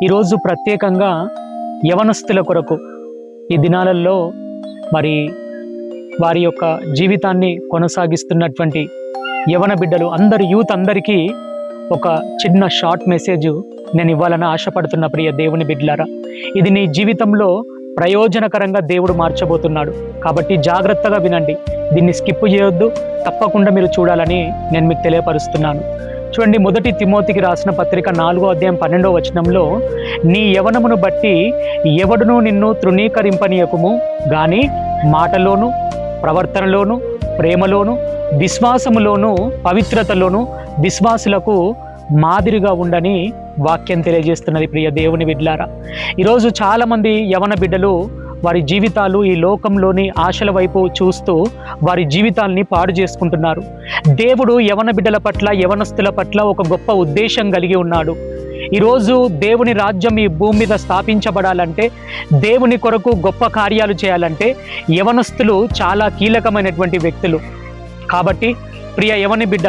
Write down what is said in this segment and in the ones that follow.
ఈరోజు ప్రత్యేకంగా యవనస్తుల కొరకు ఈ దినాలలో మరి వారి యొక్క జీవితాన్ని కొనసాగిస్తున్నటువంటి యవన బిడ్డలు అందరు యూత్ అందరికీ ఒక చిన్న షార్ట్ మెసేజ్ నేను ఇవ్వాలని ఆశపడుతున్న ప్రియ దేవుని బిడ్డలారా, ఇది నీ జీవితంలో ప్రయోజనకరంగా దేవుడు మార్చబోతున్నాడు. కాబట్టి జాగ్రత్తగా వినండి, దీన్ని స్కిప్ చేయొద్దు, తప్పకుండా మీరు చూడాలని నేను మీకు తెలియపరుస్తున్నాను. చూడండి, 1 తిమోతికి రాసిన పత్రిక 4వ అధ్యాయం 12వ వచనంలో, నీ యవనమును బట్టి ఎవడునూ నిన్ను తృణీకరింపనీయకుము గాని మాటలోను, ప్రవర్తనలోను, ప్రేమలోను, విశ్వాసములోను, పవిత్రతలోను విశ్వాసులకు మాదిరిగా ఉండని వాక్యం తెలియజేస్తున్నది. ప్రియ దేవుని బిడ్డలారా, ఈరోజు చాలామంది యవన బిడ్డలు వారి జీవితాలు ఈ లోకంలోని ఆశల వైపు చూస్తూ వారి జీవితాల్ని పాడు చేసుకుంటున్నారు. దేవుడు యవన బిడ్డల పట్ల, యవనస్తుల పట్ల ఒక గొప్ప ఉద్దేశం కలిగి ఉన్నాడు. ఈరోజు దేవుని రాజ్యం ఈ భూమి మీద స్థాపించబడాలంటే, దేవుని కొరకు గొప్ప కార్యాలు చేయాలంటే యవనస్తులు చాలా కీలకమైనటువంటి వ్యక్తులు. కాబట్టి ప్రియ యవని బిడ్డ,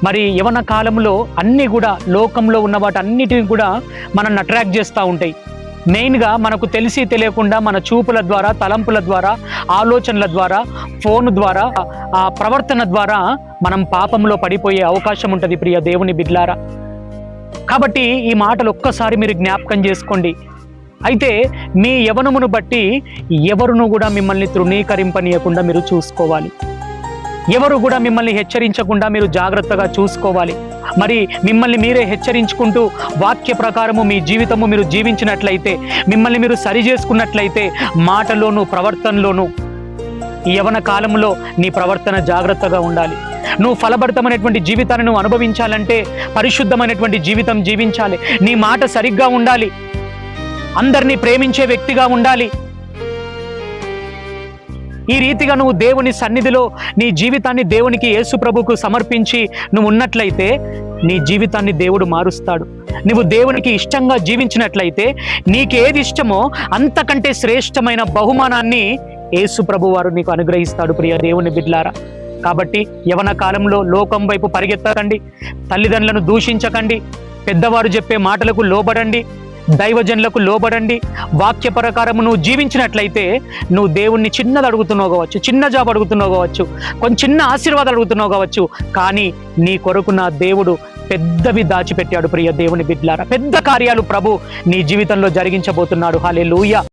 మరి యవన కాలంలో అన్నీ కూడా లోకంలో ఉన్న వాటన్నిటిని కూడా మనల్ని అట్రాక్ట్ చేస్తూ ఉంటాయి. మెయిన్గా మనకు తెలిసి తెలియకుండా మన చూపుల ద్వారా, తలంపుల ద్వారా, ఆలోచనల ద్వారా, ఫోన్ ద్వారా, ఆ ప్రవర్తన ద్వారా మనం పాపంలో పడిపోయే అవకాశం ఉంటుంది ప్రియ దేవుని బిడ్డలారా. కాబట్టి ఈ మాటలు ఒక్కసారి మీరు జ్ఞాపకం చేసుకోండి. అయితే మీ యవనమును బట్టి ఎవరును కూడా మిమ్మల్ని తృణీకరింపనీయకుండా మీరు చూసుకోవాలి. ఎవరు కూడా మిమ్మల్ని హెచ్చరించకుండా మీరు జాగ్రత్తగా చూసుకోవాలి. మరి మిమ్మల్ని మీరే హెచ్చరించుకుంటూ వాక్య ప్రకారము మీ జీవితము మీరు జీవించినట్లయితే, మిమ్మల్ని మీరు సరి చేసుకున్నట్లయితే, మాటలోను, ప్రవర్తనలోను ఈ యవన కాలంలో నీ ప్రవర్తన జాగ్రత్తగా ఉండాలి. నువ్వు ఫలభరితమైనటువంటి జీవితాన్ని నువ్వు అనుభవించాలంటే పరిశుద్ధమైనటువంటి జీవితం జీవించాలి. నీ మాట సరిగ్గా ఉండాలి. అందరినీ ప్రేమించే వ్యక్తిగా ఉండాలి. ఈ రీతిగా నువ్వు దేవుని సన్నిధిలో నీ జీవితాన్ని దేవునికి, యేసు ప్రభుకు సమర్పించి నువ్వు ఉన్నట్లయితే నీ జీవితాన్ని దేవుడు మారుస్తాడు. నువ్వు దేవునికి ఇష్టంగా జీవించినట్లయితే నీకేది ఇష్టమో అంతకంటే శ్రేష్టమైన బహుమానాన్ని యేసు ప్రభు వారు నీకు అనుగ్రహిస్తాడు ప్రియ దేవుని బిడ్డలారా. కాబట్టి యవన కాలంలో లోకం వైపు పరిగెత్తకండి, తల్లిదండ్రులను దూషించకండి, పెద్దవారు చెప్పే మాటలకు లోబడండి, దైవజనులకు లోబడండి. వాక్య ప్రకారము నువ్వు జీవించినట్లయితే నువ్వు దేవుణ్ణి చిన్నది అడుగుతున్నావు కావచ్చు, చిన్న జాబ్ అడుగుతున్నావు కావచ్చు, కొంచెం చిన్న ఆశీర్వాదాలు అడుగుతున్నావు కావచ్చు, కానీ నీ కొరకు నా దేవుడు పెద్దవి దాచిపెట్టాడు ప్రియ దేవుని బిడ్డలారా. పెద్ద కార్యాలు ప్రభు నీ జీవితంలో జరిగించబోతున్నాడు. హల్లెలూయా.